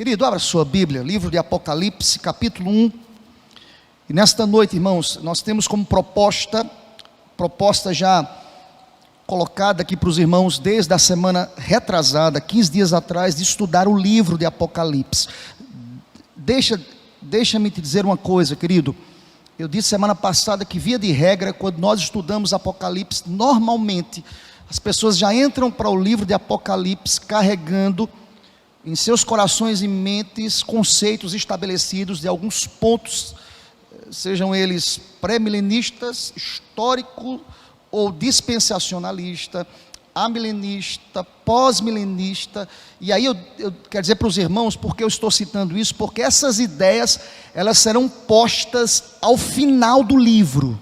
Querido, abra sua Bíblia, livro de Apocalipse, capítulo 1. E nesta noite, irmãos, nós temos como proposta já colocada aqui para os irmãos desde a semana retrasada, 15 dias atrás, de estudar o livro de Apocalipse. Deixa-me te dizer uma coisa, querido. Eu disse semana passada que, via de regra, quando nós estudamos Apocalipse, normalmente as pessoas já entram para o livro de Apocalipse carregando em seus corações e mentes conceitos estabelecidos de alguns pontos, sejam eles pré-milenistas, histórico ou dispensacionalista, amilenista, pós-milenista. E aí eu quero dizer para os irmãos, porque eu estou citando isso, porque essas ideias, elas serão postas ao final do livro.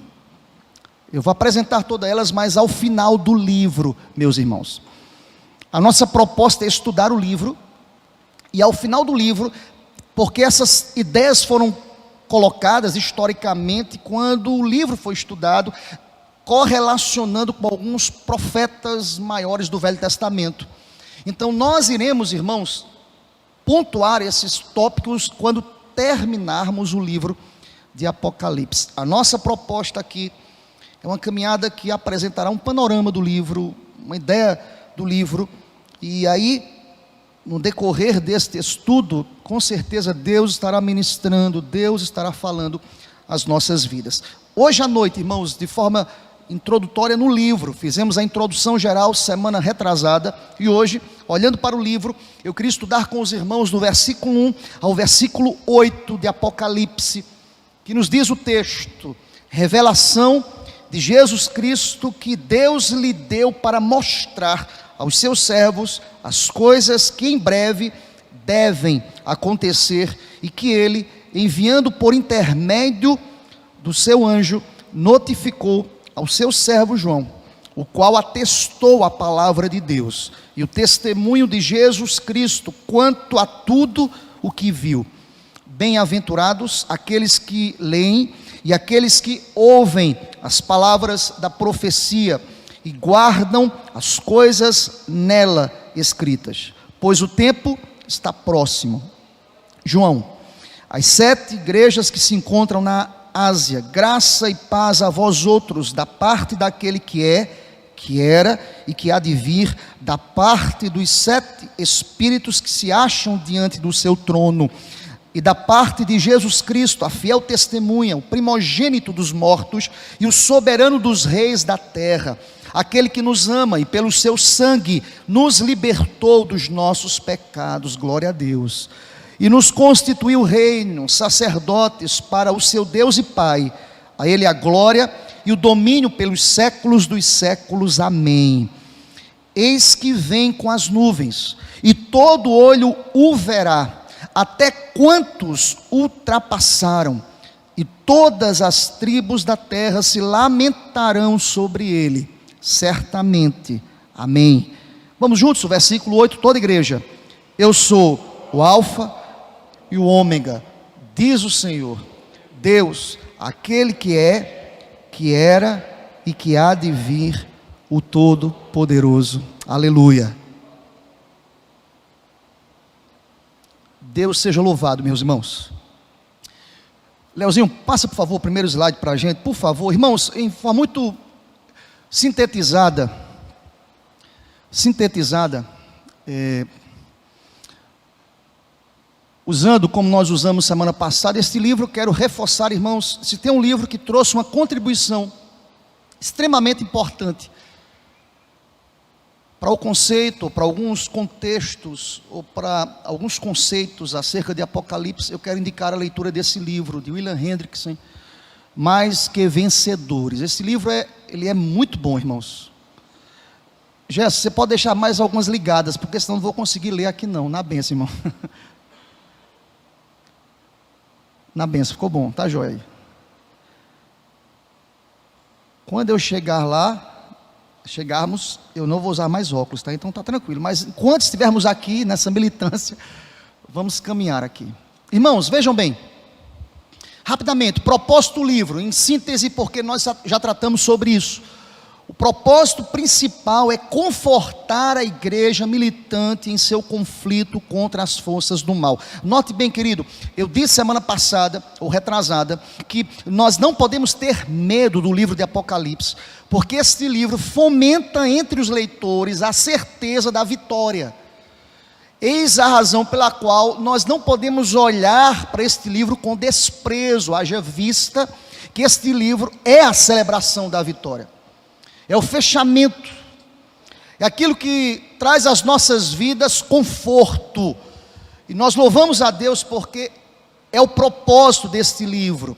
Eu vou apresentar todas elas, mas ao final do livro, meus irmãos. A nossa proposta é estudar o livro, e ao final do livro, porque essas ideias foram colocadas historicamente, quando o livro foi estudado, correlacionando com alguns profetas maiores do Velho Testamento. Então nós iremos, irmãos, pontuar esses tópicos quando terminarmos o livro de Apocalipse. A nossa proposta aqui é uma caminhada que apresentará um panorama do livro, uma ideia do livro, e aí, no decorrer deste estudo, com certeza Deus estará ministrando, Deus estará falando as nossas vidas. Hoje à noite, irmãos, de forma introdutória no livro, fizemos a introdução geral semana retrasada, e hoje, olhando para o livro, eu queria estudar com os irmãos do versículo 1 ao versículo 8 de Apocalipse, que nos diz o texto: revelação de Jesus Cristo que Deus lhe deu para mostrar aos seus servos as coisas que em breve devem acontecer, e que ele, enviando por intermédio do seu anjo, notificou ao seu servo João, o qual atestou a palavra de Deus e o testemunho de Jesus Cristo quanto a tudo o que viu. Bem-aventurados aqueles que leem e aqueles que ouvem as palavras da profecia e guardam as coisas nela escritas, pois o tempo está próximo. João, as 7 igrejas que se encontram na Ásia, graça e paz a vós outros, da parte daquele que é, que era e que há de vir, da parte dos 7 espíritos que se acham diante do seu trono, e da parte de Jesus Cristo, a fiel testemunha, o primogênito dos mortos e o soberano dos reis da terra, aquele que nos ama e pelo seu sangue nos libertou dos nossos pecados, glória a Deus, e nos constituiu reino, sacerdotes para o seu Deus e Pai. A ele a glória e o domínio pelos séculos dos séculos, amém. Eis que vem com as nuvens, e todo olho o verá, até quantos ultrapassaram, e todas as tribos da terra se lamentarão sobre ele, certamente, amém. Vamos juntos, o versículo 8, toda a igreja: eu sou o alfa e o ômega, diz o Senhor Deus, aquele que é, que era e que há de vir, o Todo-Poderoso, aleluia. Deus seja louvado, meus irmãos. Leozinho, passa por favor o primeiro slide para a gente, por favor. Irmãos, em forma muito sintetizada, usando como nós usamos semana passada, este livro, quero reforçar, irmãos, se tem um livro que trouxe uma contribuição extremamente importante para o conceito, para alguns contextos, ou para alguns conceitos acerca de Apocalipse, eu quero indicar a leitura desse livro, de William Hendrickson, Mais que Vencedores. Esse livro ele é muito bom, irmãos. Jess, você pode deixar mais algumas ligadas, porque senão não vou conseguir ler aqui não, na benção, irmão. Na benção, ficou bom, tá joia aí. Quando eu chegarmos, eu não vou usar mais óculos, tá? Então tá tranquilo, mas enquanto estivermos aqui, nessa militância, vamos caminhar aqui. Irmãos, vejam bem, rapidamente, propósito do livro, em síntese, porque nós já tratamos sobre isso. O propósito principal é confortar a igreja militante em seu conflito contra as forças do mal. Note bem, querido, eu disse semana passada, ou retrasada, que nós não podemos ter medo do livro de Apocalipse, porque este livro fomenta entre os leitores a certeza da vitória. Eis a razão pela qual nós não podemos olhar para este livro com desprezo, haja vista que este livro é a celebração da vitória. É o fechamento, é aquilo que traz às nossas vidas conforto, e nós louvamos a Deus porque é o propósito deste livro.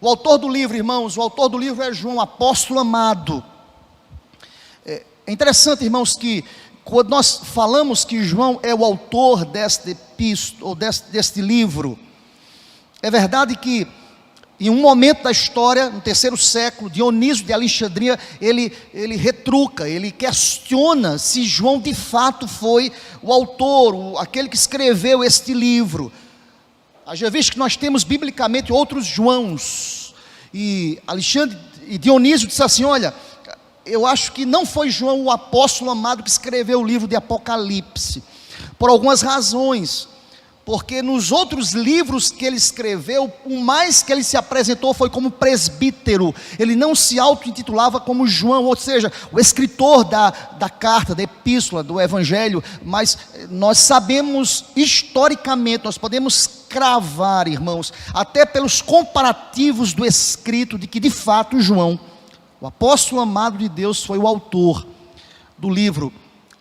O autor do livro, irmãos, o autor do livro é João, apóstolo amado. É interessante, irmãos, que quando nós falamos que João é o autor deste epístola, ou deste livro, é verdade que em um momento da história, no 3º século, Dionísio de Alexandria, ele retruca, ele questiona se João de fato foi o autor, aquele que escreveu este livro. Haja visto que nós temos biblicamente outros Joãos, e Dionísio disse assim: olha, eu acho que não foi João o apóstolo amado que escreveu o livro de Apocalipse, por algumas razões. Porque nos outros livros que ele escreveu, o mais que ele se apresentou foi como presbítero. Ele não se auto-intitulava como João, ou seja, o escritor da carta, da epístola, do evangelho. Mas nós sabemos historicamente, nós podemos cravar, irmãos, até pelos comparativos do escrito, de que de fato João, o apóstolo amado de Deus, foi o autor do livro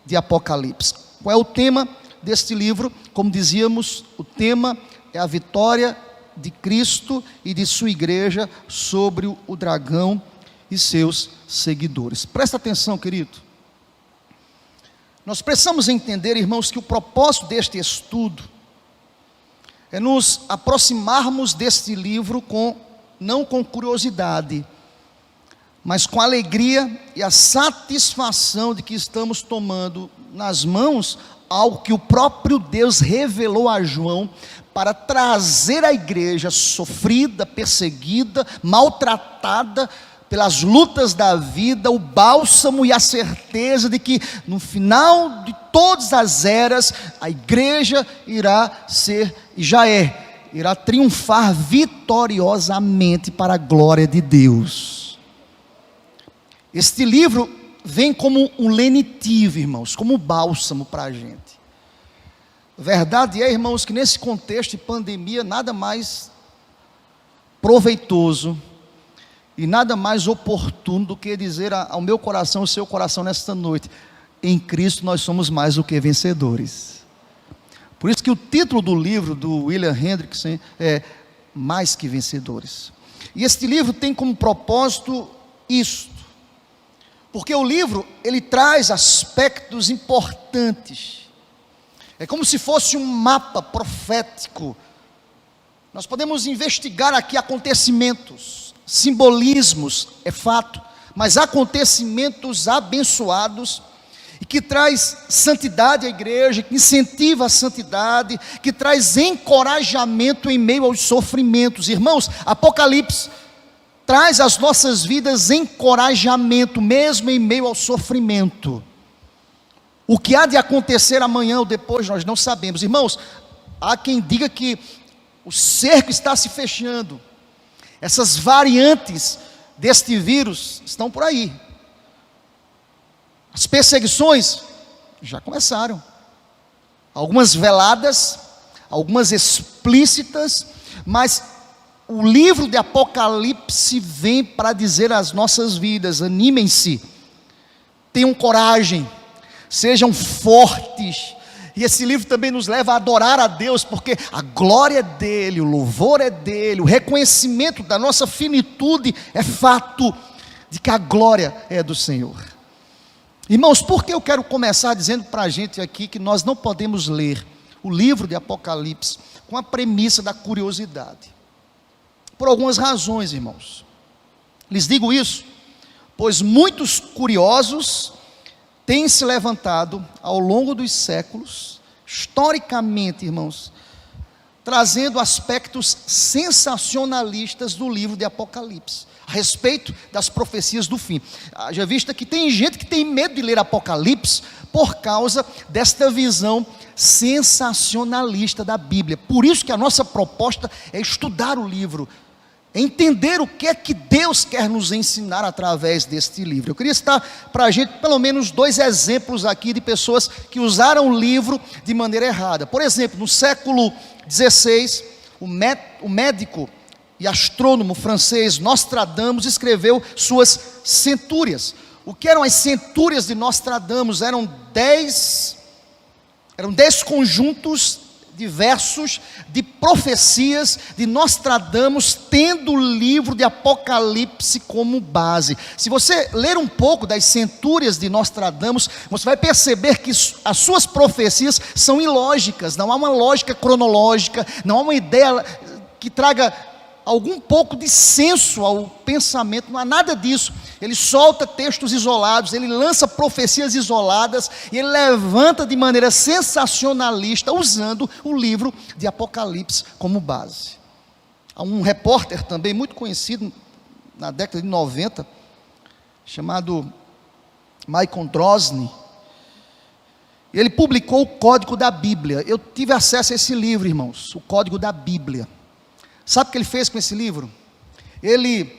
de Apocalipse. Qual é o tema deste livro? Como dizíamos, o tema é a vitória de Cristo e de sua igreja sobre o dragão e seus seguidores. Presta atenção, querido. Nós precisamos entender, irmãos, que o propósito deste estudo é nos aproximarmos deste livro não com curiosidade, mas com alegria e a satisfação de que estamos tomando nas mãos algo que o próprio Deus revelou a João para trazer à igreja sofrida, perseguida, maltratada pelas lutas da vida, o bálsamo e a certeza de que no final de todas as eras a igreja irá ser, e já irá triunfar vitoriosamente para a glória de Deus. Este livro vem como um lenitivo, irmãos, como um bálsamo para a gente. Verdade é, irmãos, que nesse contexto de pandemia, nada mais proveitoso e nada mais oportuno do que dizer ao meu coração, ao seu coração nesta noite: em Cristo nós somos mais do que vencedores. Por isso que o título do livro do William Hendrickson é Mais que Vencedores. E este livro tem como propósito isto, porque o livro, ele traz aspectos importantes. É como se fosse um mapa profético. Nós podemos investigar aqui acontecimentos, simbolismos, é fato, mas acontecimentos abençoados, e que traz santidade à igreja, que incentiva a santidade, que traz encorajamento em meio aos sofrimentos. Irmãos, Apocalipse traz às nossas vidas encorajamento, mesmo em meio ao sofrimento. O que há de acontecer amanhã ou depois, nós não sabemos. Irmãos, há quem diga que o cerco está se fechando. Essas variantes deste vírus estão por aí. As perseguições já começaram. Algumas veladas, algumas explícitas, mas o livro de Apocalipse vem para dizer às nossas vidas: animem-se, tenham coragem, sejam fortes. E esse livro também nos leva a adorar a Deus, porque a glória é dele, o louvor é dele, o reconhecimento da nossa finitude é fato de que a glória é do Senhor. Irmãos, por que eu quero começar dizendo para a gente aqui que nós não podemos ler o livro de Apocalipse com a premissa da curiosidade? Por algumas razões, irmãos. Lhes digo isso, pois muitos curiosos têm se levantado ao longo dos séculos, historicamente, irmãos, trazendo aspectos sensacionalistas do livro de Apocalipse. a respeito das profecias do fim. Já vista que tem gente que tem medo de ler Apocalipse por causa desta visão sensacionalista da Bíblia. Por isso que a nossa proposta é estudar o livro, entender o que é que Deus quer nos ensinar através deste livro. Eu queria citar para a gente pelo menos 2 exemplos aqui de pessoas que usaram o livro de maneira errada. Por exemplo, no século XVI, o médico e astrônomo francês Nostradamus escreveu suas centúrias. O que eram as centúrias de Nostradamus? Eram 10 conjuntos diversos de profecias de Nostradamus, tendo o livro de Apocalipse como base. Se você ler um pouco das centúrias de Nostradamus, você vai perceber que as suas profecias são ilógicas, não há uma lógica cronológica, não há uma ideia que traga algum pouco de senso ao pensamento, não há nada disso. Ele solta textos isolados, ele lança profecias isoladas, e ele levanta de maneira sensacionalista, usando o livro de Apocalipse como base. Há um repórter também muito conhecido, na década de 90, chamado Michael Drosny. Ele publicou o Código da Bíblia. Eu tive acesso a esse livro, irmãos, o Código da Bíblia. Sabe o que ele fez com esse livro? Ele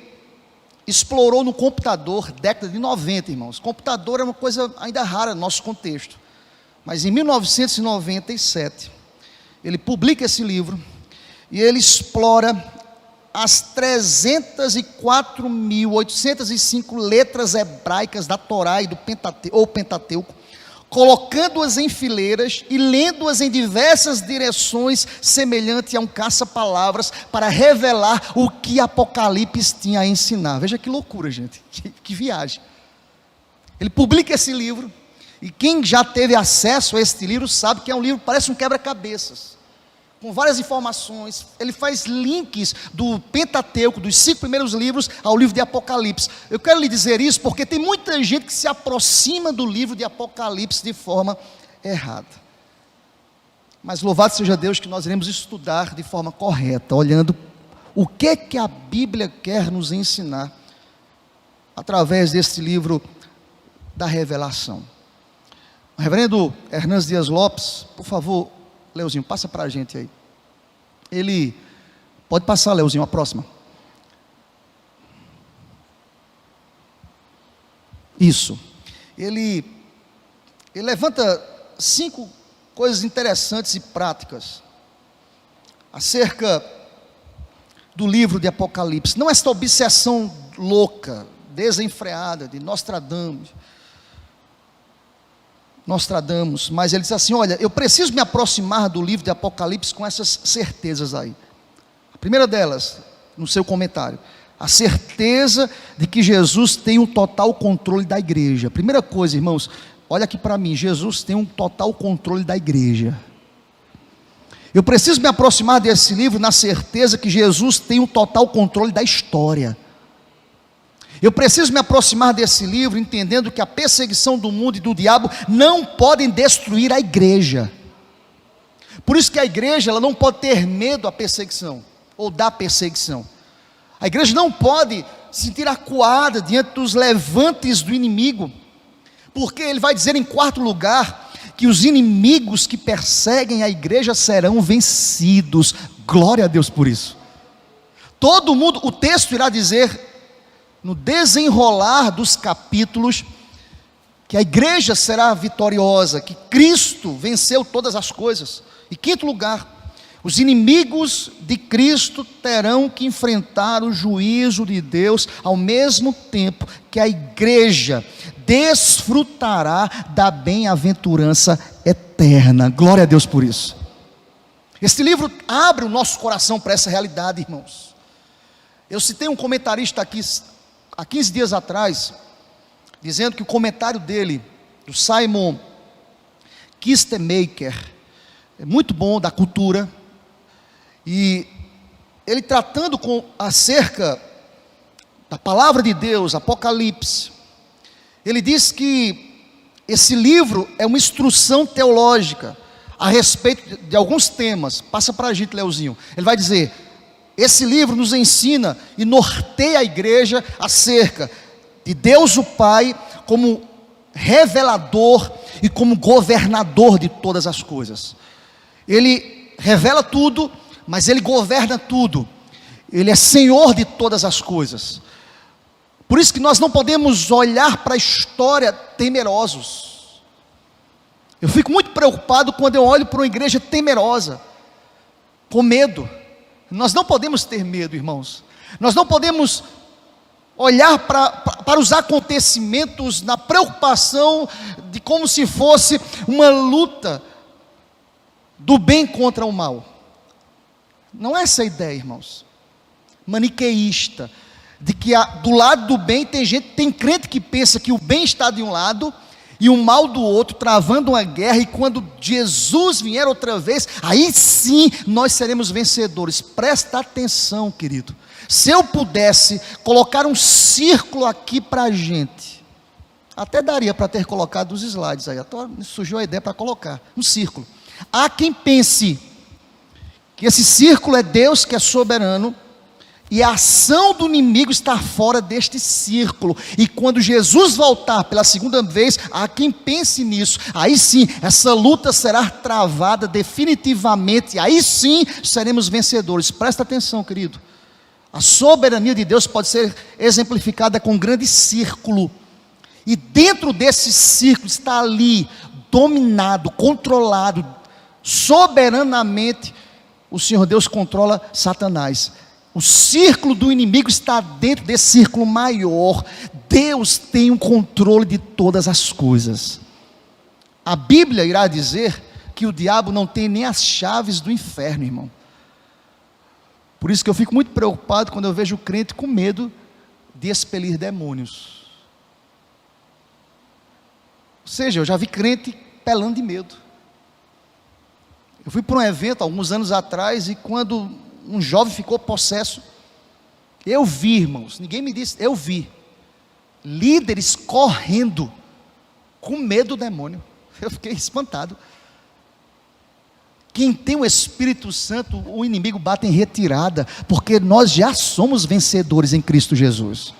explorou no computador, década de 90, irmãos. Computador é uma coisa ainda rara no nosso contexto. Mas em 1997, ele publica esse livro e ele explora as 304.805 letras hebraicas da Torá e do Pentateuco, colocando-as em fileiras e lendo-as em diversas direções, semelhante a um caça-palavras, para revelar o que Apocalipse tinha a ensinar. Veja que loucura, gente, que viagem. Ele publica esse livro, e quem já teve acesso a este livro sabe que é um livro, parece um quebra-cabeças, com várias informações. Ele faz links do Pentateuco, dos 5 primeiros livros, ao livro de Apocalipse. Eu quero lhe dizer isso porque tem muita gente que se aproxima do livro de Apocalipse de forma errada. Mas louvado seja Deus que nós iremos estudar de forma correta, olhando o que a Bíblia quer nos ensinar através deste livro da revelação. O reverendo Hernandes Dias Lopes, por favor, Leozinho, passa para a gente aí. Ele, pode passar, Leozinho, a próxima. Isso. Ele levanta 5 coisas interessantes e práticas acerca do livro de Apocalipse. Não esta obsessão louca, desenfreada de Nostradamus, mas ele diz assim: olha, eu preciso me aproximar do livro de Apocalipse com essas certezas aí. A primeira delas, no seu comentário, a certeza de que Jesus tem um total controle da igreja. Primeira coisa, irmãos, olha aqui para mim, Jesus tem um total controle da igreja. Eu preciso me aproximar desse livro na certeza que Jesus tem um total controle da história. Eu preciso me aproximar desse livro entendendo que a perseguição do mundo e do diabo não podem destruir a igreja. Por isso que a igreja ela não pode ter medo da perseguição, ou da perseguição. A igreja não pode se sentir acuada diante dos levantes do inimigo, porque ele vai dizer em 4º lugar, que os inimigos que perseguem a igreja serão vencidos. Glória a Deus por isso. Todo mundo, o texto irá dizer, no desenrolar dos capítulos, que a igreja será vitoriosa, que Cristo venceu todas as coisas. E 5º lugar, os inimigos de Cristo terão que enfrentar o juízo de Deus, ao mesmo tempo que a igreja desfrutará da bem-aventurança eterna. Glória a Deus por isso. Este livro abre o nosso coração para essa realidade, irmãos. Eu citei um comentarista aqui há 15 dias atrás, dizendo que o comentário dele, do Simon Kistemaker, é muito bom, da cultura, e ele tratando acerca da palavra de Deus, Apocalipse, ele diz que esse livro é uma instrução teológica a respeito de alguns temas. Passa para a gente, Leozinho. Ele vai dizer: esse livro nos ensina e norteia a igreja acerca de Deus o Pai como revelador e como governador de todas as coisas. Ele revela tudo, mas Ele governa tudo. Ele é Senhor de todas as coisas. Por isso que nós não podemos olhar para a história temerosos. Eu fico muito preocupado quando eu olho para uma igreja temerosa, com medo. Nós não podemos ter medo, irmãos. Nós não podemos olhar para os acontecimentos na preocupação de como se fosse uma luta do bem contra o mal. Não é essa a ideia, irmãos. Maniqueísta, de que do lado do bem tem crente que pensa que o bem está de um lado e o mal do outro, travando uma guerra, e quando Jesus vier outra vez, aí sim nós seremos vencedores. Presta atenção, querido. Se eu pudesse colocar um círculo aqui para a gente, até daria para ter colocado os slides aí, surgiu a ideia para colocar um círculo. Há quem pense que esse círculo é Deus que é soberano, e a ação do inimigo está fora deste círculo, e quando Jesus voltar pela segunda vez, há quem pense nisso, aí sim, essa luta será travada definitivamente, aí sim, seremos vencedores. Presta atenção, querido, a soberania de Deus pode ser exemplificada com um grande círculo, e dentro desse círculo está ali, dominado, controlado, soberanamente, o Senhor Deus controla Satanás. O círculo do inimigo está dentro desse círculo maior. Deus tem o controle de todas as coisas. A Bíblia irá dizer que o diabo não tem nem as chaves do inferno, irmão. Por isso que eu fico muito preocupado quando eu vejo o crente com medo de expelir demônios. Ou seja, eu já vi crente pelando de medo. Eu fui para um evento alguns anos atrás, e quando um jovem ficou possesso, eu vi, irmãos, ninguém me disse, eu vi líderes correndo com medo do demônio. Eu fiquei espantado. Quem tem o Espírito Santo, o inimigo bate em retirada, porque nós já somos vencedores em Cristo Jesus.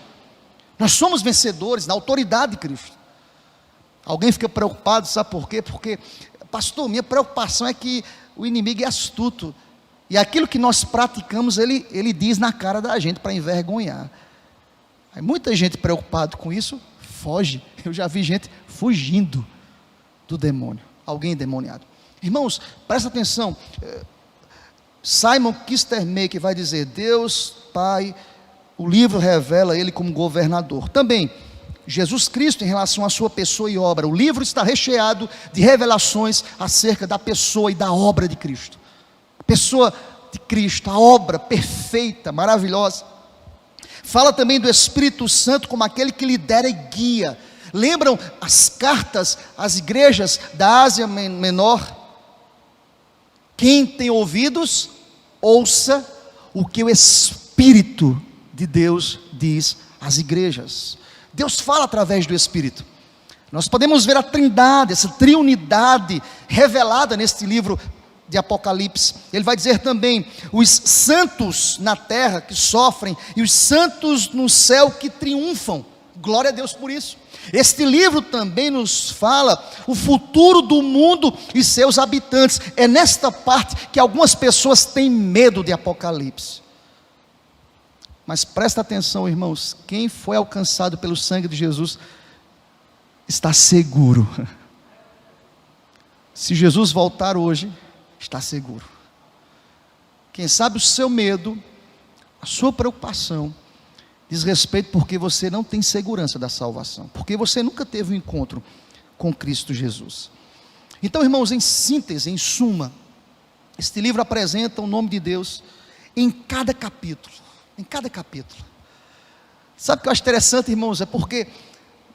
Nós somos vencedores na autoridade de Cristo. Alguém fica preocupado, sabe por quê? Porque, pastor, minha preocupação é que o inimigo é astuto, e aquilo que nós praticamos, ele diz na cara da gente para envergonhar. Aí muita gente preocupada com isso, foge. Eu já vi gente fugindo do demônio, alguém endemoniado. Irmãos, presta atenção, Simon Kistemaker vai dizer, Deus Pai, o livro revela Ele como governador. Também, Jesus Cristo em relação à sua pessoa e obra, o livro está recheado de revelações acerca da pessoa e da obra de Cristo. A pessoa de Cristo, a obra perfeita, maravilhosa. Fala também do Espírito Santo como aquele que lidera e guia. Lembram as cartas às igrejas da Ásia Menor? Quem tem ouvidos, ouça o que o Espírito de Deus diz às igrejas. Deus fala através do Espírito. Nós podemos ver a trindade, essa triunidade revelada neste livro de Apocalipse. Ele vai dizer também, os santos na terra que sofrem, e os santos no céu que triunfam. Glória a Deus por isso. Este livro também nos fala o futuro do mundo e seus habitantes. É nesta parte que algumas pessoas têm medo de Apocalipse. Mas presta atenção, irmãos, quem foi alcançado pelo sangue de Jesus está seguro. Se Jesus voltar hoje, está seguro. Quem sabe o seu medo, a sua preocupação, diz respeito porque você não tem segurança da salvação, porque você nunca teve um encontro com Cristo Jesus. Então, irmãos, em síntese, em suma, este livro apresenta o nome de Deus em cada capítulo, em cada capítulo. Sabe o que eu acho interessante, irmãos? É porque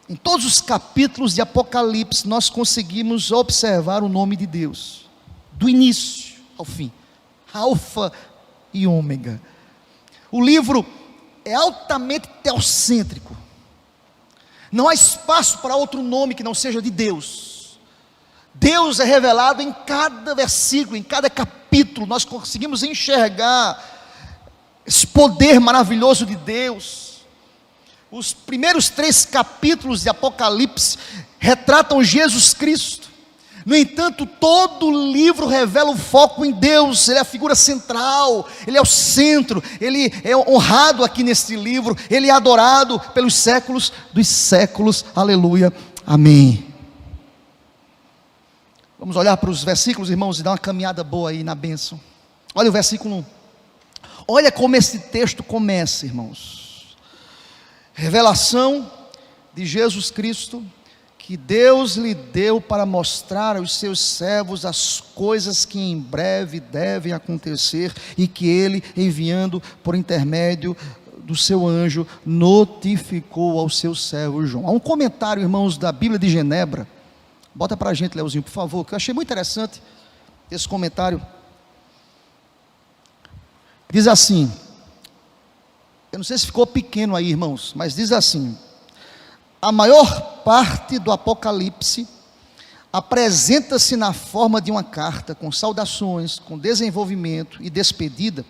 em todos os capítulos de Apocalipse nós conseguimos observar o nome de Deus, do início ao fim, Alfa e Ômega. O livro é altamente teocêntrico, não há espaço para outro nome que não seja de Deus. Deus é revelado em cada versículo, em cada capítulo, nós conseguimos enxergar esse poder maravilhoso de Deus. Os primeiros 3 capítulos de Apocalipse retratam Jesus Cristo. No entanto, todo o livro revela o foco em Deus. Ele é a figura central, Ele é o centro, Ele é honrado aqui neste livro, Ele é adorado pelos séculos dos séculos, aleluia, amém. Vamos olhar para os versículos, irmãos, e dar uma caminhada boa aí na bênção. Olha o versículo 1, olha como esse texto começa, irmãos. Revelação de Jesus Cristo, que Deus lhe deu para mostrar aos seus servos as coisas que em breve devem acontecer, e que ele, enviando por intermédio do seu anjo, notificou ao seu servo João. Há um comentário, irmãos, da Bíblia de Genebra, bota para a gente, Leozinho, por favor, que eu achei muito interessante esse comentário. Diz assim, eu não sei se ficou pequeno aí, irmãos, mas diz assim: a maior parte do Apocalipse apresenta-se na forma de uma carta, com saudações, com desenvolvimento e despedida,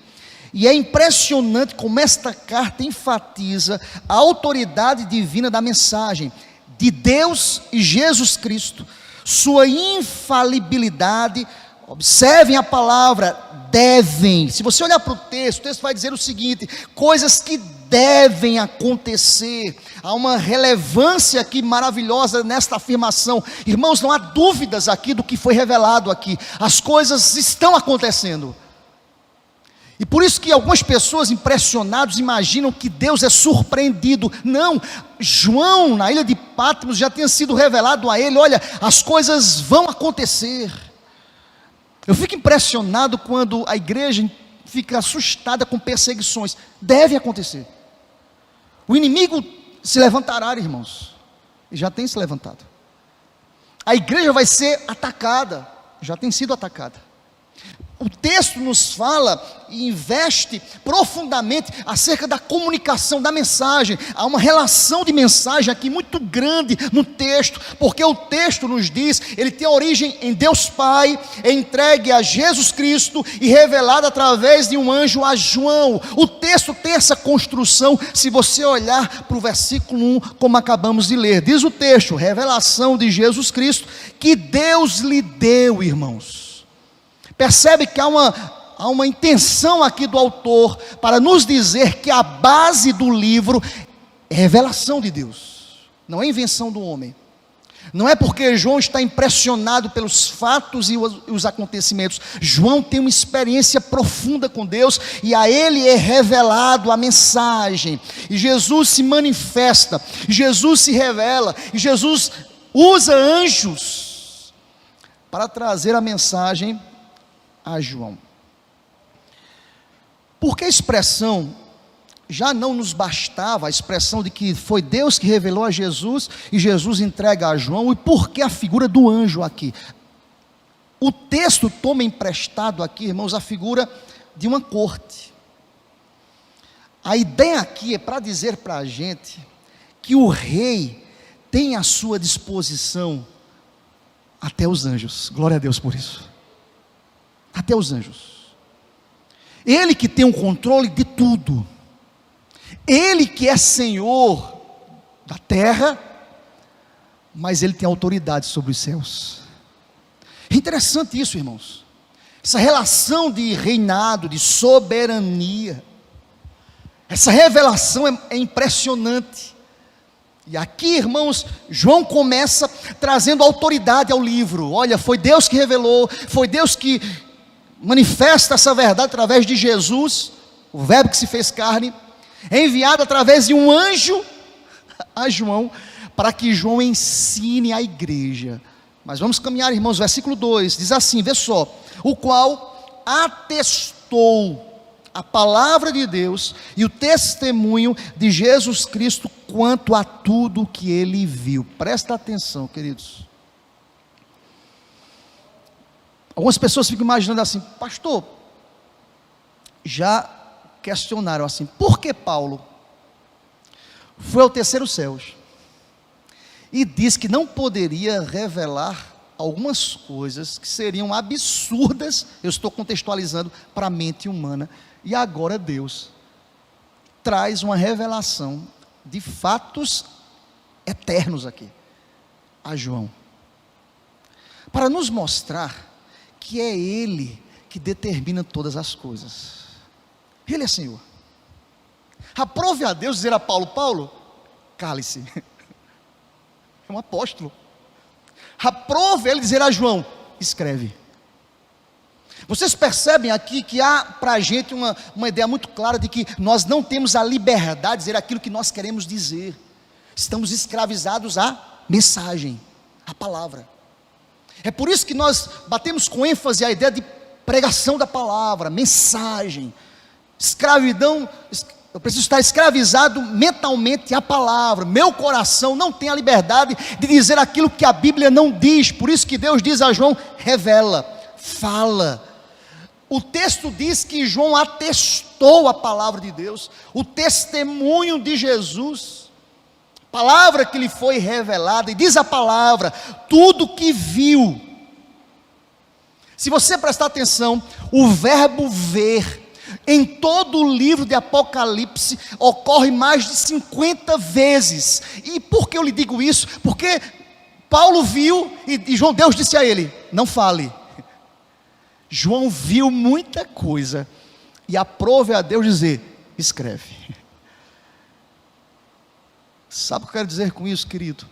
e é impressionante como esta carta enfatiza a autoridade divina da mensagem, de Deus e Jesus Cristo, sua infalibilidade. Observem a palavra devem. Se você olhar para o texto vai dizer o seguinte: coisas que devem acontecer. Há uma relevância aqui maravilhosa nesta afirmação. Irmãos, não há dúvidas aqui do que foi revelado aqui. As coisas estão acontecendo. E por isso que algumas pessoas impressionadas imaginam que Deus é surpreendido. Não, João na ilha de Patmos já tinha sido revelado a ele: olha, as coisas vão acontecer. Eu fico impressionado quando a igreja fica assustada com perseguições. Deve acontecer. O inimigo se levantará, irmãos, e já tem se levantado. A igreja vai ser atacada, já tem sido atacada. O texto nos fala e investe profundamente acerca da comunicação da mensagem. Há uma relação de mensagem aqui muito grande no texto, porque o texto nos diz, ele tem origem em Deus Pai, é entregue a Jesus Cristo e revelado através de um anjo a João. O texto tem essa construção, se você olhar para o versículo 1, como acabamos de ler. Diz o texto: revelação de Jesus Cristo, que Deus lhe deu, irmãos. Percebe que há uma intenção aqui do autor para nos dizer que a base do livro é revelação de Deus, não é invenção do homem. Não é porque João está impressionado pelos fatos e os acontecimentos. João tem uma experiência profunda com Deus, e a ele é revelado a mensagem, e Jesus se manifesta, Jesus se revela, e Jesus usa anjos para trazer a mensagem a João. Porque a expressão já não nos bastava, a expressão de que foi Deus que revelou a Jesus e Jesus entrega a João, e por que a figura do anjo aqui? O texto toma emprestado aqui, irmãos, a figura de uma corte. A ideia aqui é para dizer para a gente que o rei tem à sua disposição até os anjos. Glória a Deus por isso. Até os anjos. Ele que tem o controle de tudo. Ele que é Senhor da terra, mas Ele tem autoridade sobre os céus. É interessante isso, irmãos. Essa relação de reinado, de soberania. Essa revelação é impressionante. E aqui, irmãos, João começa trazendo autoridade ao livro. Olha, foi Deus que revelou, foi Deus que manifesta essa verdade através de Jesus, o verbo que se fez carne, é enviado através de um anjo a João, para que João ensine a igreja. Mas vamos caminhar, irmãos, versículo 2, diz assim, vê só: o qual atestou a palavra de Deus e o testemunho de Jesus Cristo quanto a tudo que ele viu. Presta atenção, queridos. Algumas pessoas ficam imaginando assim: pastor, já questionaram assim, por que Paulo foi ao terceiro céu e disse que não poderia revelar algumas coisas que seriam absurdas, eu estou contextualizando, para a mente humana, e agora Deus traz uma revelação de fatos eternos aqui a João, para nos mostrar que é Ele que determina todas as coisas. Ele é Senhor. Aprove a Deus dizer a Paulo: Paulo, cale-se. É um apóstolo. Aprove ele dizer a João: escreve. Vocês percebem aqui que há para a gente uma ideia muito clara de que nós não temos a liberdade de dizer aquilo que nós queremos dizer. Estamos escravizados à mensagem, à palavra. É por isso que nós batemos com ênfase a ideia de pregação da palavra, mensagem. Escravidão, eu preciso estar escravizado mentalmente à palavra. Meu coração não tem a liberdade de dizer aquilo que a Bíblia não diz. Por isso que Deus diz a João: revela, fala. O texto diz que João atestou a palavra de Deus, o testemunho de Jesus, palavra que lhe foi revelada. E diz a palavra: tudo que viu. Se você prestar atenção, o verbo ver em todo o livro de Apocalipse ocorre mais de 50 vezes. E por que eu lhe digo isso? Porque Paulo viu e João, Deus disse a ele: não fale. João viu muita coisa e aprove a Deus dizer: escreve. Sabe o que eu quero dizer com isso, querido?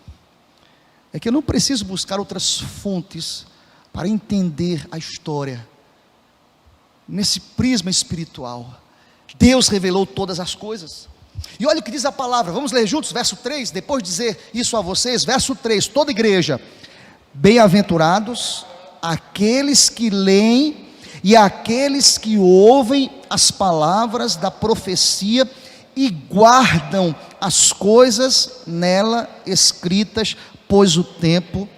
É que eu não preciso buscar outras fontes para entender a história. Nesse prisma espiritual, Deus revelou todas as coisas. E olha o que diz a palavra, vamos ler juntos, verso 3, depois de dizer isso a vocês, verso 3, toda igreja: bem-aventurados aqueles que leem e aqueles que ouvem as palavras da profecia e guardam as coisas nela escritas, pois o tempo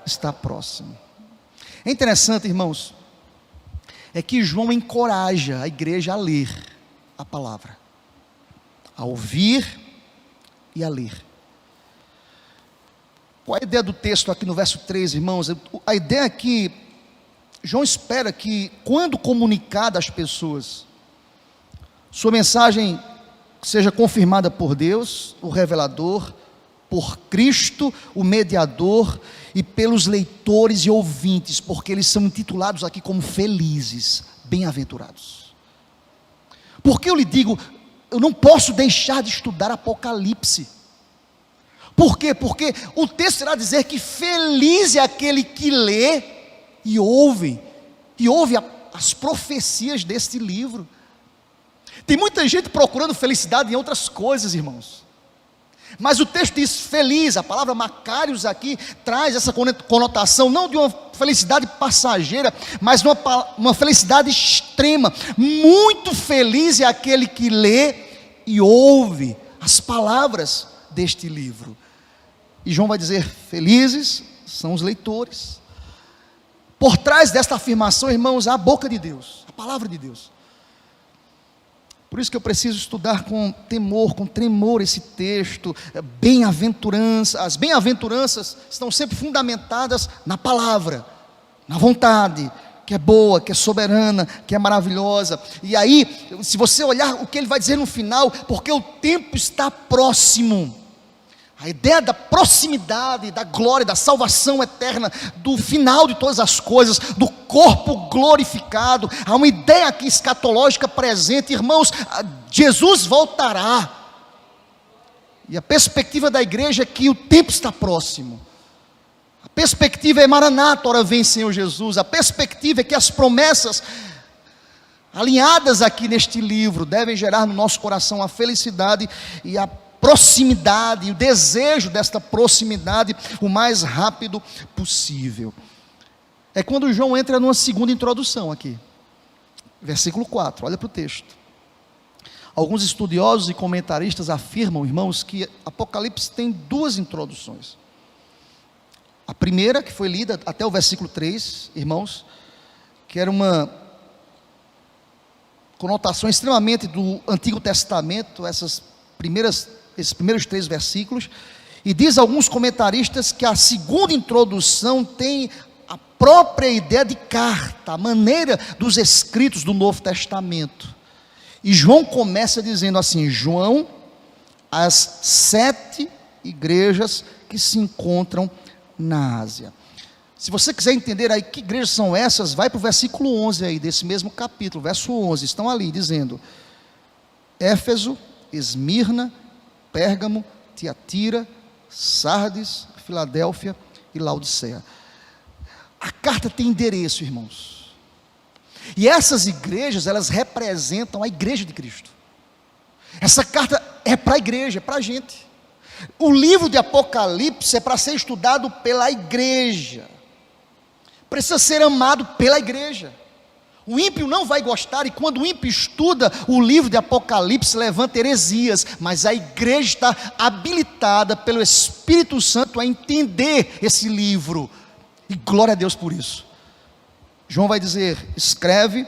está próximo. É interessante, irmãos, é que João encoraja a igreja a ler a palavra, a ouvir e a ler. Qual é a ideia do texto aqui no verso 3, irmãos? A ideia é que João espera que, quando comunicada às pessoas, sua mensagem seja confirmada por Deus, o revelador, por Cristo, o mediador, e pelos leitores e ouvintes, porque eles são intitulados aqui como felizes, bem-aventurados. Por que eu lhe digo, eu não posso deixar de estudar Apocalipse? Por quê? Porque o texto irá dizer que feliz é aquele que lê e ouve as profecias deste livro. Tem muita gente procurando felicidade em outras coisas, irmãos, mas o texto diz feliz. A palavra Macários aqui traz essa conotação, não de uma felicidade passageira, mas uma felicidade extrema. Muito feliz é aquele que lê e ouve as palavras deste livro. E João vai dizer: felizes são os leitores. Por trás desta afirmação, irmãos, há a boca de Deus, a palavra de Deus. Por isso que eu preciso estudar com temor, com tremor esse texto. Bem-aventurança, as bem-aventuranças estão sempre fundamentadas na palavra, na vontade, que é boa, que é soberana, que é maravilhosa. E aí, se você olhar o que ele vai dizer no final, porque o tempo está próximo. A ideia da proximidade, da glória, da salvação eterna, do final de todas as coisas, do corpo glorificado. Há uma ideia aqui escatológica presente, irmãos. Jesus voltará. E a perspectiva da igreja é que o tempo está próximo. A perspectiva é Maranata, ora vem Senhor Jesus. A perspectiva é que as promessas alinhadas aqui neste livro devem gerar no nosso coração a felicidade e a proximidade, o desejo desta proximidade o mais rápido possível. É quando João entra numa segunda introdução aqui, versículo 4, olha para o texto. Alguns estudiosos e comentaristas afirmam, irmãos, que Apocalipse tem duas introduções. A primeira, que foi lida até o versículo 3, irmãos, que era uma conotação extremamente do Antigo Testamento, esses primeiros 3 versículos, e diz alguns comentaristas que a segunda introdução tem a própria ideia de carta, a maneira dos escritos do Novo Testamento. E João começa dizendo assim: João, as 7 igrejas que se encontram na Ásia. Se você quiser entender aí que igrejas são essas, vai para o versículo 11 aí, desse mesmo capítulo, verso 11, estão ali dizendo: Éfeso, Esmirna, Pérgamo, Tiatira, Sardes, Filadélfia e Laodiceia. A carta tem endereço, irmãos. E essas igrejas, elas representam a igreja de Cristo. Essa carta é para a igreja, é para a gente. O livro de Apocalipse é para ser estudado pela igreja. Precisa ser amado pela igreja. O ímpio não vai gostar, e quando o ímpio estuda o livro de Apocalipse, levanta heresias, mas a igreja está habilitada pelo Espírito Santo a entender esse livro, e glória a Deus por isso. João vai dizer: escreve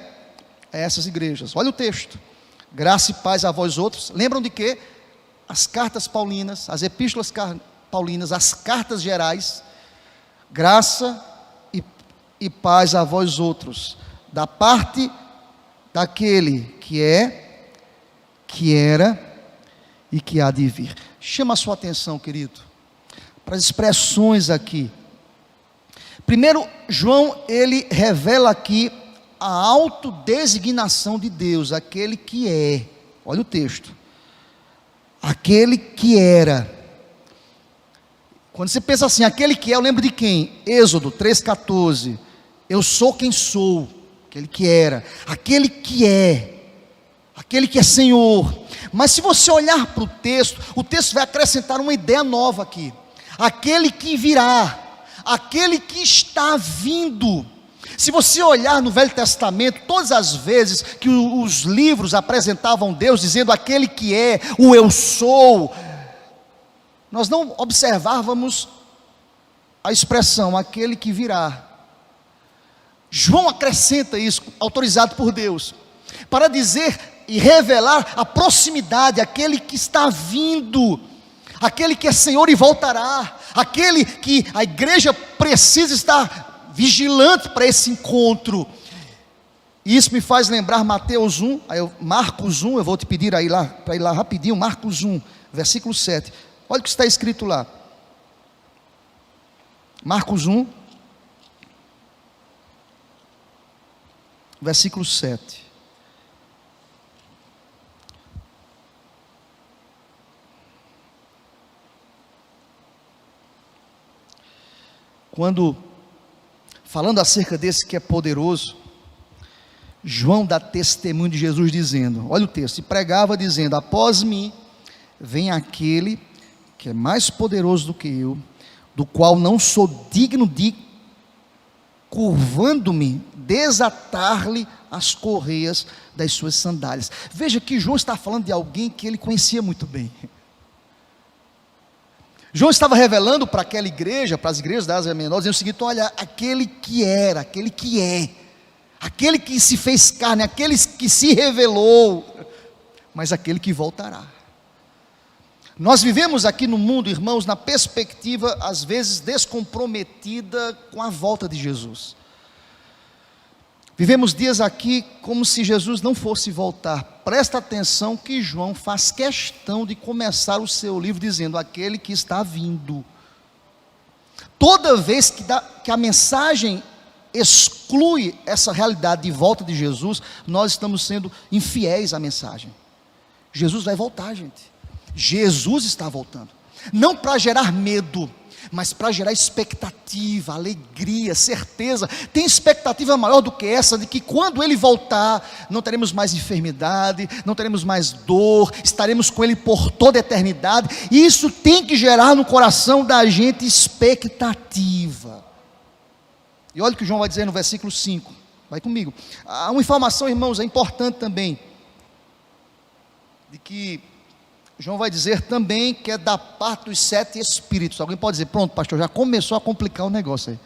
a essas igrejas. Olha o texto: graça e paz a vós outros. Lembram de quê? As cartas paulinas, as epístolas paulinas, as cartas gerais. Graça e paz a vós outros, da parte daquele que é, que era e que há de vir. Chama a sua atenção, querido, para as expressões aqui. Primeiro, João, ele revela aqui a autodesignação de Deus, aquele que é. Olha o texto: aquele que era. Quando você pensa assim, aquele que é, eu lembro de quem? Êxodo 3,14. Eu sou quem sou. Aquele que era, aquele que é Senhor. Mas se você olhar para o texto vai acrescentar uma ideia nova aqui: aquele que virá, aquele que está vindo. Se você olhar no Velho Testamento, todas as vezes que os livros apresentavam Deus dizendo aquele que é, o eu sou, nós não observávamos a expressão aquele que virá. João acrescenta isso, autorizado por Deus, para dizer e revelar a proximidade, aquele que está vindo, aquele que é Senhor e voltará, aquele que a igreja precisa estar vigilante para esse encontro. E isso me faz lembrar Marcos 1, eu vou te pedir aí lá, para ir lá rapidinho, Marcos 1, versículo 7, olha o que está escrito lá. Marcos 1, versículo 7. Quando, falando acerca desse que é poderoso, João dá testemunho de Jesus dizendo, olha o texto: e pregava dizendo: após mim vem aquele que é mais poderoso do que eu, do qual não sou digno de, curvando-me, desatar-lhe as correias das suas sandálias. Veja que João está falando de alguém que ele conhecia muito bem. João estava revelando para aquela igreja, para as igrejas da Ásia Menor, dizendo o seguinte: olha, aquele que era, aquele que é, aquele que se fez carne, aquele que se revelou, mas aquele que voltará. Nós vivemos aqui no mundo, irmãos, na perspectiva às vezes descomprometida com a volta de Jesus. Vivemos dias aqui como se Jesus não fosse voltar. Presta atenção que João faz questão de começar o seu livro dizendo: aquele que está vindo. Toda vez que a mensagem exclui essa realidade de volta de Jesus, nós estamos sendo infiéis à mensagem. Jesus vai voltar, gente. Jesus está voltando, não para gerar medo, mas para gerar expectativa, alegria, certeza. Tem expectativa maior do que essa, de que quando Ele voltar, não teremos mais enfermidade, não teremos mais dor, estaremos com Ele por toda a eternidade. E isso tem que gerar no coração da gente expectativa. E olha o que João vai dizer no versículo 5, vai comigo. Há uma informação, irmãos, é importante também, de que João vai dizer também que é da parte dos 7 espíritos. Alguém pode dizer: pronto, pastor, já começou a complicar o negócio aí.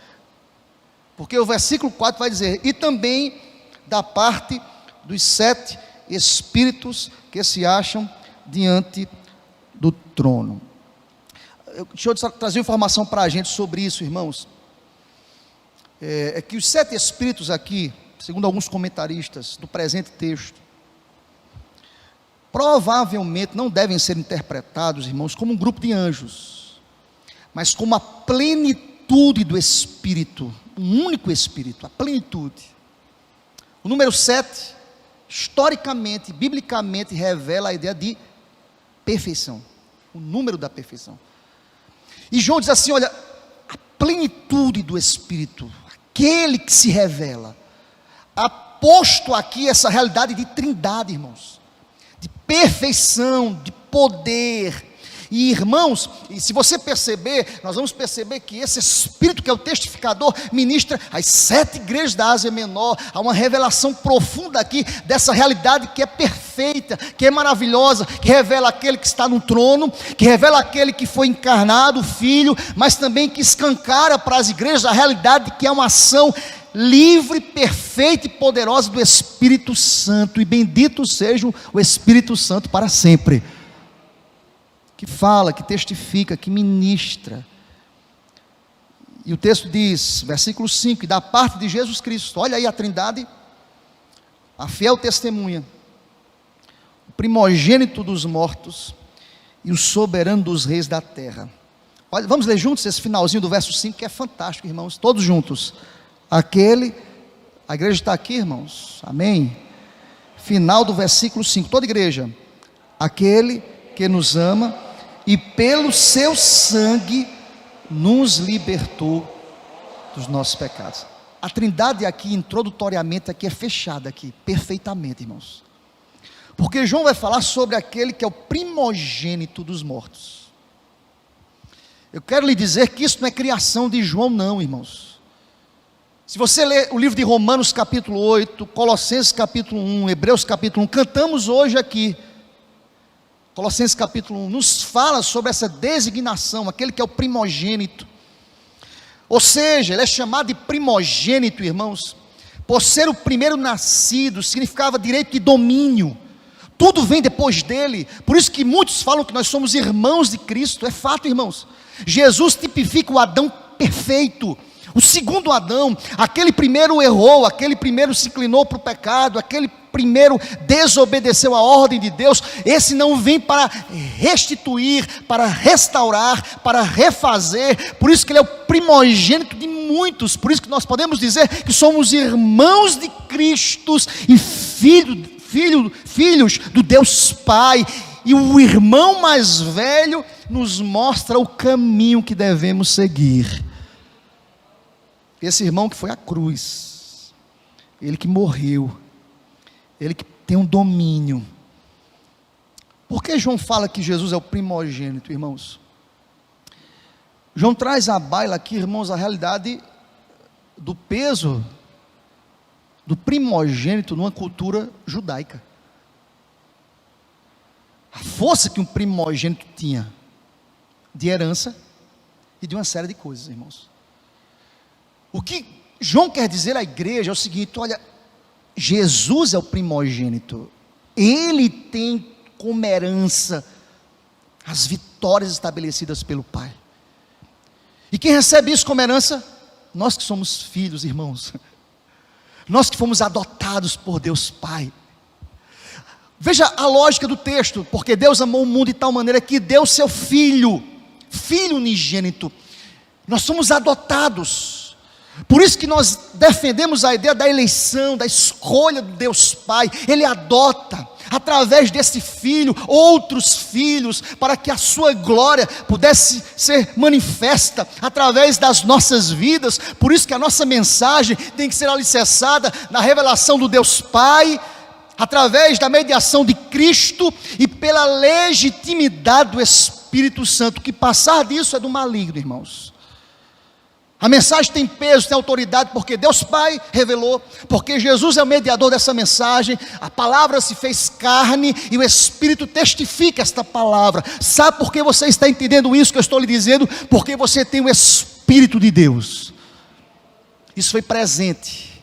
Porque o versículo 4 vai dizer: e também da parte dos 7 espíritos que se acham diante do trono. Deixa eu trazer informação para a gente sobre isso, irmãos. É que os 7 espíritos aqui, segundo alguns comentaristas do presente texto, provavelmente não devem ser interpretados, irmãos, como um grupo de anjos, mas como a plenitude do Espírito, um único Espírito, a plenitude. O número 7, historicamente, biblicamente, revela a ideia de perfeição, o número da perfeição. E João diz assim, olha, a plenitude do Espírito, aquele que se revela, aposto aqui essa realidade de trindade, irmãos, de perfeição, de poder. E irmãos, e se você perceber, nós vamos perceber que esse Espírito que é o testificador ministra às 7 igrejas da Ásia Menor. Há uma revelação profunda aqui dessa realidade que é perfeita, que é maravilhosa, que revela aquele que está no trono, que revela aquele que foi encarnado, o Filho, mas também que escancara para as igrejas a realidade de que é uma ação livre, perfeita e poderosa do Espírito Santo. E bendito seja o Espírito Santo para sempre, que fala, que testifica, que ministra. E o texto diz, versículo 5, e da parte de Jesus Cristo, olha aí a trindade, a fiel testemunha, o primogênito dos mortos e o soberano dos reis da terra. Olha, vamos ler juntos esse finalzinho do verso 5, que é fantástico, irmãos, todos juntos. Aquele, a igreja está aqui, irmãos, amém? Final do versículo 5, toda igreja, aquele que nos ama e pelo seu sangue nos libertou dos nossos pecados. A trindade aqui, introdutoriamente, aqui é fechada aqui, perfeitamente, irmãos. Porque João vai falar sobre aquele que é o primogênito dos mortos. Eu quero lhe dizer que isso não é criação de João não, irmãos. Se você ler o livro de Romanos capítulo 8, Colossenses capítulo 1, Hebreus capítulo 1, cantamos hoje aqui, Colossenses capítulo 1, nos fala sobre essa designação, aquele que é o primogênito. Ou seja, ele é chamado de primogênito, irmãos, por ser o primeiro nascido, significava direito de domínio. Tudo vem depois dele. Por isso que muitos falam que nós somos irmãos de Cristo. É fato, irmãos. Jesus tipifica o Adão perfeito, o segundo Adão. Aquele primeiro errou, aquele primeiro se inclinou para o pecado, aquele primeiro desobedeceu a ordem de Deus. Esse não vem para restituir, para restaurar, para refazer. Por isso que ele é o primogênito de muitos. Por isso que nós podemos dizer que somos irmãos de Cristo e filhos do Deus Pai. E o irmão mais velho nos mostra o caminho que devemos seguir. Esse irmão que foi à cruz, ele que morreu, ele que tem um domínio. Por que João fala que Jesus é o primogênito, irmãos? João traz à baila aqui, irmãos, a realidade do peso do primogênito numa cultura judaica. A força que um primogênito tinha de herança e de uma série de coisas, irmãos. O que João quer dizer à igreja é o seguinte: olha, Jesus é o primogênito, ele tem como herança as vitórias estabelecidas pelo Pai. E quem recebe isso como herança? Nós que somos filhos, irmãos, nós que fomos adotados por Deus Pai. Veja a lógica do texto: porque Deus amou o mundo de tal maneira que deu seu Filho unigênito. Nós somos adotados. Por isso que nós defendemos a ideia da eleição, da escolha do Deus Pai. Ele adota, através desse filho, outros filhos, para que a sua glória pudesse ser manifesta através das nossas vidas. Por isso que a nossa mensagem tem que ser alicerçada na revelação do Deus Pai, através da mediação de Cristo e pela legitimidade do Espírito Santo. Que passar disso é do maligno, irmãos. A mensagem tem peso, tem autoridade, porque Deus Pai revelou, porque Jesus é o mediador dessa mensagem. A palavra se fez carne e o Espírito testifica esta palavra. Sabe por que você está entendendo isso que eu estou lhe dizendo? Porque você tem o Espírito de Deus. Isso foi presente.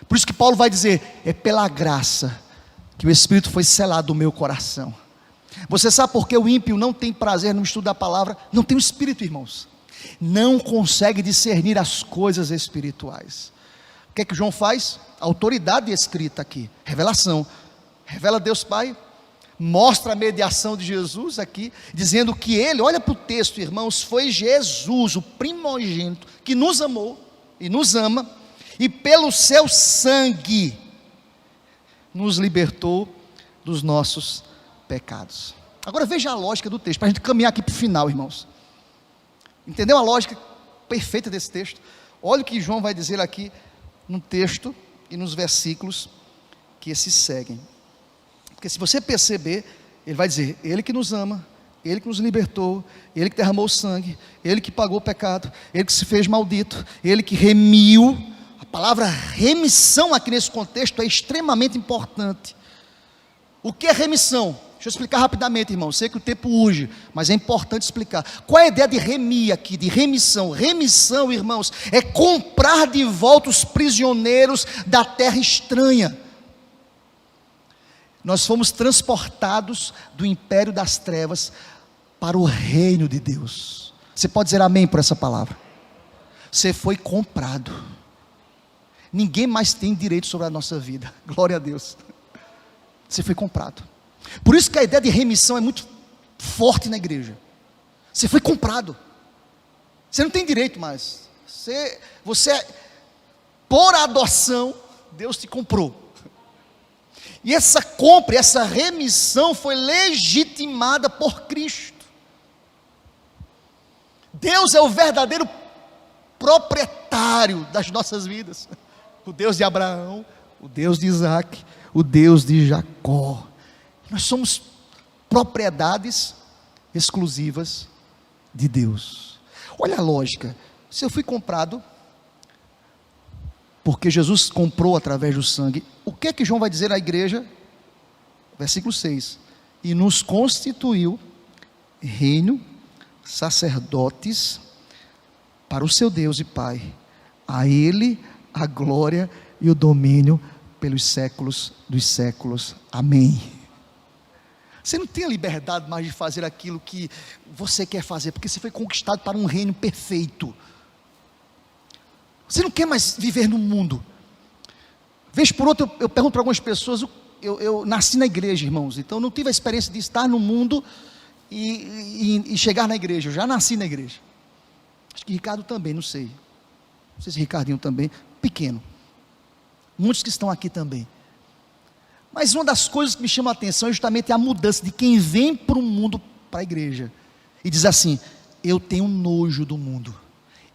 Por isso que Paulo vai dizer: é pela graça que o Espírito foi selado no meu coração. Você sabe por que o ímpio não tem prazer no estudo da palavra? Não tem o Espírito, irmãos. Não consegue discernir as coisas espirituais. O que é que João faz? Autoridade escrita aqui, revelação. Revela Deus Pai, mostra a mediação de Jesus aqui, dizendo que ele, olha para o texto, irmãos, foi Jesus, o primogênito, que nos amou e nos ama, e pelo seu sangue nos libertou dos nossos pecados. Agora veja a lógica do texto, para a gente caminhar aqui para o final, irmãos. Entendeu a lógica perfeita desse texto? Olha o que João vai dizer aqui no texto e nos versículos que se seguem. Porque se você perceber, ele vai dizer, ele que nos ama, ele que nos libertou, ele que derramou o sangue, ele que pagou o pecado, ele que se fez maldito, ele que remiu. A palavra remissão aqui nesse contexto é extremamente importante. O que é remissão? Deixa eu explicar rapidamente, irmão. Sei que o tempo urge, mas é importante explicar. Qual é a ideia de remir aqui, de remissão? Remissão, irmãos, é comprar de volta os prisioneiros da terra estranha. Nós fomos transportados do império das trevas para o reino de Deus. Você pode dizer amém por essa palavra? Você foi comprado. Ninguém mais tem direito sobre a nossa vida. Glória a Deus. Você foi comprado. Por isso que a ideia de remissão é muito forte na igreja. Você foi comprado. Você não tem direito mais. Você por adoção, Deus te comprou. E essa compra, essa remissão foi legitimada por Cristo. Deus é o verdadeiro proprietário das nossas vidas. O Deus de Abraão, o Deus de Isaac, o Deus de Jacó. Nós somos propriedades exclusivas de Deus. Olha a lógica. Se eu fui comprado, porque Jesus comprou através do sangue, o que é que João vai dizer à igreja? Versículo 6: e nos constituiu reino, sacerdotes para o seu Deus e Pai, a Ele a glória e o domínio pelos séculos dos séculos, amém. Você não tem a liberdade mais de fazer aquilo que você quer fazer, porque você foi conquistado para um reino perfeito. Você não quer mais viver no mundo. Vez por outra eu pergunto para algumas pessoas, eu nasci na igreja, irmãos, então não tive a experiência de estar no mundo e chegar na igreja. Eu já nasci na igreja. Acho que Ricardo também, não sei se Ricardinho também, pequeno. Muitos que estão aqui também. Mas uma das coisas que me chama a atenção é justamente a mudança de quem vem para o mundo, para a igreja, e diz assim: eu tenho nojo do mundo,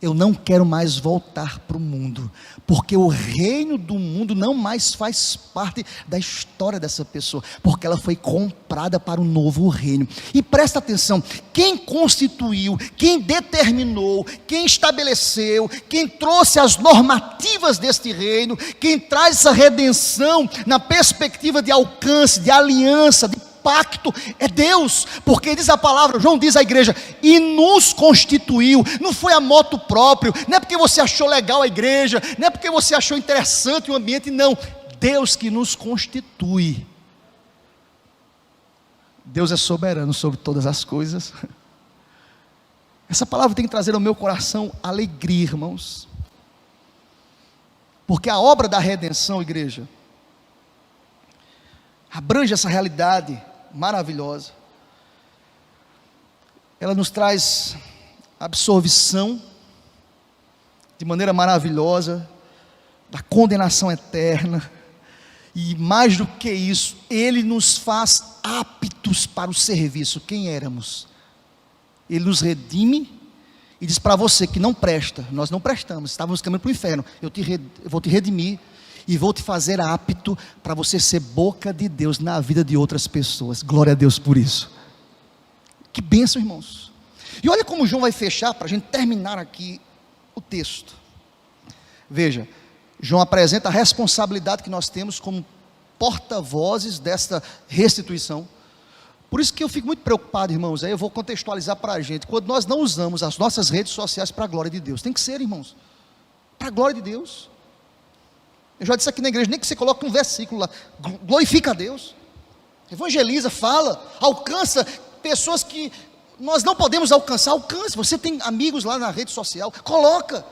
eu não quero mais voltar para o mundo, porque o reino do mundo não mais faz parte da história dessa pessoa, porque ela foi comprada para um novo reino. E presta atenção, quem constituiu, quem determinou, quem estabeleceu, quem trouxe as normativas deste reino, quem traz essa redenção na perspectiva de alcance, de aliança, de pacto, é Deus. Porque diz a palavra, João diz à igreja, e nos constituiu. Não foi a moto próprio, não é porque você achou legal a igreja, não é porque você achou interessante o ambiente, não. Deus que nos constitui. Deus é soberano sobre todas as coisas. Essa palavra tem que trazer ao meu coração alegria, irmãos, porque a obra da redenção, igreja, abrange essa realidade maravilhosa. Ela nos traz absolvição de maneira maravilhosa da condenação eterna, e mais do que isso, Ele nos faz aptos para o serviço. Quem éramos? Ele nos redime e diz para você que não presta. Nós não prestamos, estávamos caminhando para o inferno. Eu vou te redimir e vou te fazer apto para você ser boca de Deus na vida de outras pessoas. Glória a Deus por isso. Que bênção, irmãos. E olha como João vai fechar, para a gente terminar aqui o texto. Veja, João apresenta a responsabilidade que nós temos como porta-vozes desta restituição. Por isso que eu fico muito preocupado, irmãos. Aí eu vou contextualizar para a gente. Quando nós não usamos as nossas redes sociais para a glória de Deus, tem que ser, irmãos, para a glória de Deus. Eu já disse aqui na igreja, nem que você coloque um versículo lá, glorifica a Deus, evangeliza, fala, alcança pessoas que nós não podemos alcançar. Alcance, você tem amigos lá na rede social, coloca.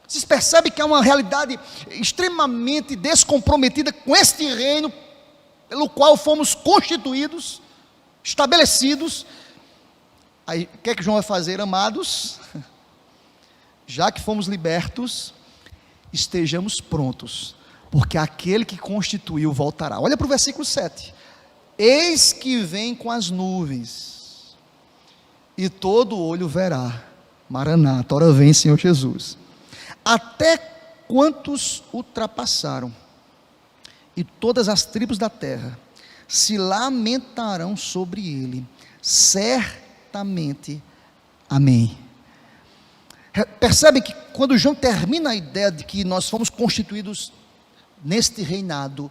Vocês percebem que é uma realidade extremamente descomprometida com este reino pelo qual fomos constituídos, estabelecidos. Aí, o que é que João vai fazer, amados? Já que fomos libertos, estejamos prontos, porque aquele que constituiu voltará. Olha para o versículo 7. Eis que vem com as nuvens, e todo olho verá. Maranata, ora vem, Senhor Jesus. Até quantos ultrapassaram, e todas as tribos da terra se lamentarão sobre ele, certamente. Amém. Percebe que quando João termina a ideia de que nós fomos constituídos neste reinado,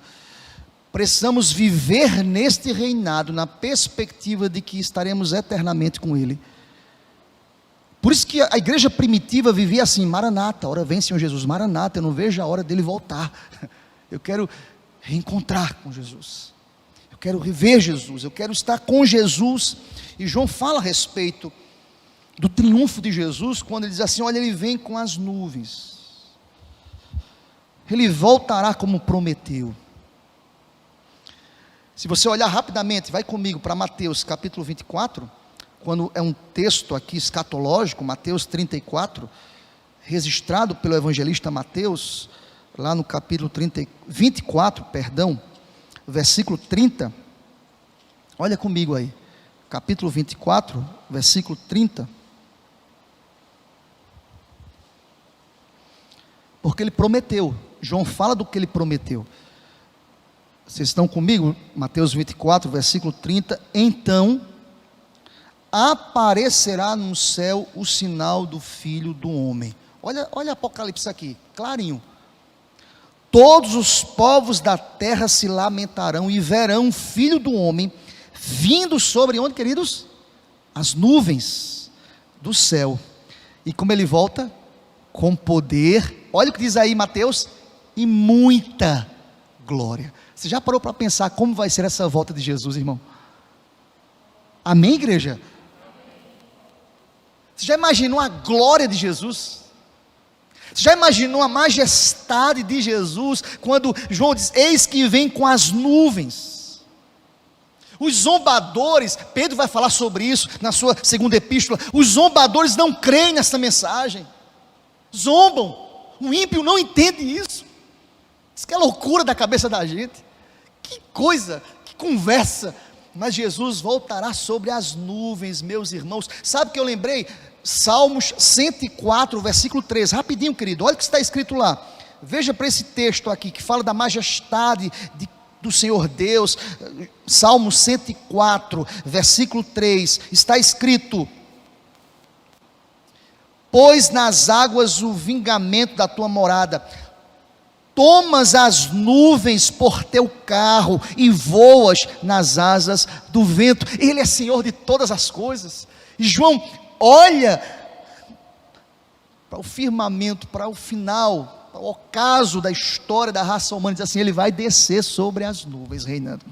precisamos viver neste reinado na perspectiva de que estaremos eternamente com ele. Por isso que a igreja primitiva vivia assim: Maranata, ora vem Senhor Jesus, Maranata, eu não vejo a hora dele voltar, eu quero reencontrar com Jesus, eu quero rever Jesus, eu quero estar com Jesus. E João fala a respeito do triunfo de Jesus, quando ele diz assim: olha, ele vem com as nuvens, ele voltará como prometeu. Se você olhar rapidamente, vai comigo para Mateus capítulo 24, quando é um texto aqui escatológico, Mateus 34, registrado pelo evangelista Mateus, lá no capítulo 24, versículo 30, olha comigo aí, capítulo 24, versículo 30, porque ele prometeu, João fala do que ele prometeu. Vocês estão comigo? Mateus 24, versículo 30, então aparecerá no céu o sinal do Filho do Homem. Olha Apocalipse aqui, clarinho. Todos os povos da terra se lamentarão e verão o Filho do Homem vindo sobre onde, queridos? As nuvens do céu. E como ele volta? Com poder. Olha o que diz aí Mateus: e muita glória. Você já parou para pensar como vai ser essa volta de Jesus, irmão? Amém, igreja? Você já imaginou a glória de Jesus? Você já imaginou a majestade de Jesus, quando João diz: eis que vem com as nuvens? Os zombadores, Pedro vai falar sobre isso na sua segunda epístola, os zombadores não creem nessa mensagem, zombam, o ímpio não entende isso. Isso que é loucura da cabeça da gente, que coisa, que conversa. Mas Jesus voltará sobre as nuvens, meus irmãos. Sabe o que eu lembrei? Salmos 104, versículo 13, rapidinho, querido, olha o que está escrito lá. Veja para esse texto aqui, que fala da majestade do Senhor Deus. Salmo 104, versículo 3, está escrito: pois nas águas o vingamento da tua morada, tomas as nuvens por teu carro e voas nas asas do vento. Ele é Senhor de todas as coisas. E João olha para o firmamento, para o final, para o ocaso da história da raça humana, e diz assim: ele vai descer sobre as nuvens, reinando.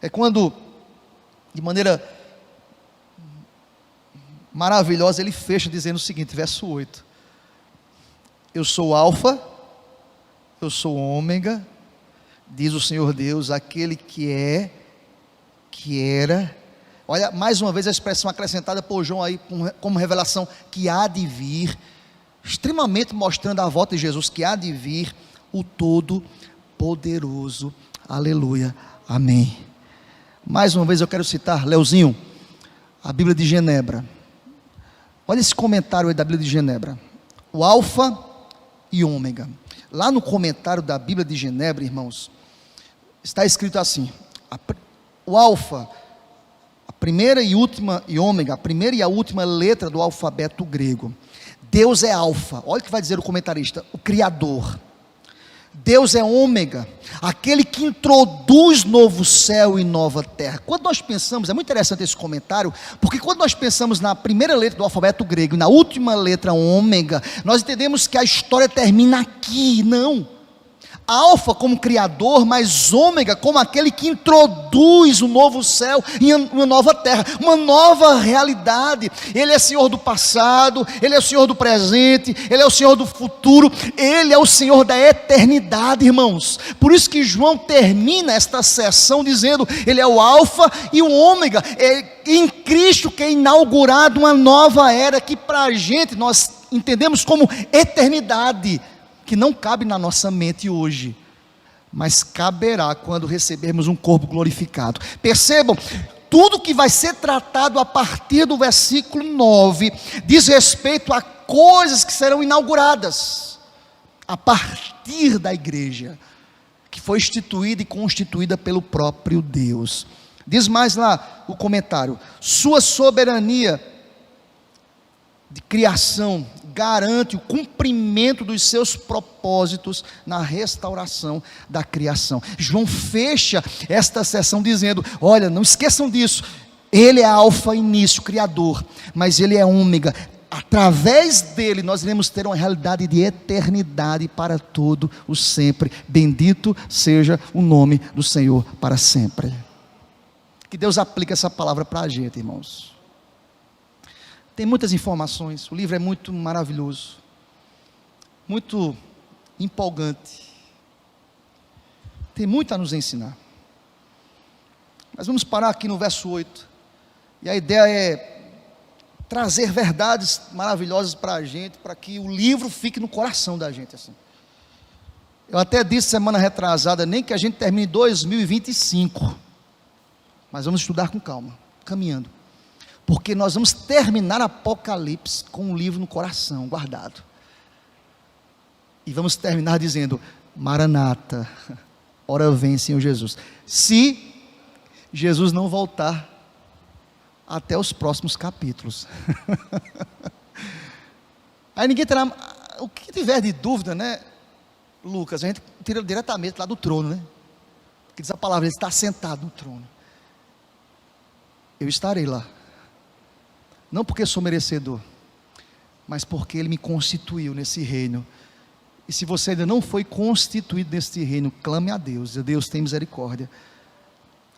É quando, de maneira maravilhosa, ele fecha dizendo o seguinte, verso 8: eu sou o Alfa, eu sou o Ômega, diz o Senhor Deus, aquele que é, que era. Olha, mais uma vez a expressão acrescentada por João aí, como revelação, que há de vir, extremamente mostrando a volta de Jesus, que há de vir o Todo-Poderoso. Aleluia, amém. Mais uma vez eu quero citar, Leozinho, a Bíblia de Genebra. Olha esse comentário aí da Bíblia de Genebra: o Alfa e Ômega. Lá no comentário da Bíblia de Genebra, irmãos, está escrito assim: o Alfa, a primeira e última, e Ômega, a primeira e a última letra do alfabeto grego. Deus é Alfa, olha o que vai dizer o comentarista: o Criador. Deus é Ômega, aquele que introduz novo céu e nova terra. Quando nós pensamos, é muito interessante esse comentário, porque quando nós pensamos na primeira letra do alfabeto grego e na última letra Ômega, nós entendemos que a história termina aqui. Não, Alfa como criador, mas ômega como aquele que introduz um novo céu e uma nova terra, uma nova realidade. Ele é Senhor do passado, Ele é o Senhor do presente, Ele é o Senhor do futuro, Ele é o Senhor da eternidade, irmãos. Por isso que João termina esta sessão dizendo, Ele é o alfa e o ômega, é em Cristo que é inaugurada uma nova era, que para a gente nós entendemos como eternidade, que não cabe na nossa mente hoje, mas caberá quando recebermos um corpo glorificado. Percebam, tudo que vai ser tratado a partir do versículo 9, diz respeito a coisas que serão inauguradas, a partir da igreja, que foi instituída e constituída pelo próprio Deus. Diz mais lá o comentário, sua soberania de criação garante o cumprimento dos seus propósitos na restauração da criação. João fecha esta sessão dizendo, olha, não esqueçam disso, Ele é alfa, início, criador, mas Ele é ômega. Através dele nós iremos ter uma realidade de eternidade para todo o sempre. Bendito seja o nome do Senhor para sempre. Que Deus aplique essa palavra para a gente, irmãos. Tem muitas informações, o livro é muito maravilhoso, muito empolgante, tem muito a nos ensinar. Mas vamos parar aqui no verso 8, e a ideia é trazer verdades maravilhosas para a gente, para que o livro fique no coração da gente, assim. Eu até disse semana retrasada, nem que a gente termine 2025, mas vamos estudar com calma, caminhando. Porque nós vamos terminar Apocalipse com um livro no coração, guardado. E vamos terminar dizendo, Maranata, ora vem Senhor Jesus. Se Jesus não voltar até os próximos capítulos. Aí ninguém terá, o que tiver de dúvida, né, Lucas, a gente tira diretamente lá do trono, né? Porque diz a palavra, Ele está sentado no trono. Eu estarei lá. Não porque sou merecedor, mas porque Ele me constituiu nesse reino. E se você ainda não foi constituído nesse reino, clame a Deus. Deus tem misericórdia.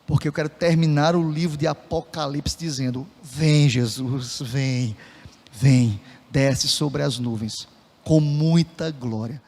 Porque eu quero terminar o livro de Apocalipse dizendo, vem Jesus, vem, vem, desce sobre as nuvens, com muita glória.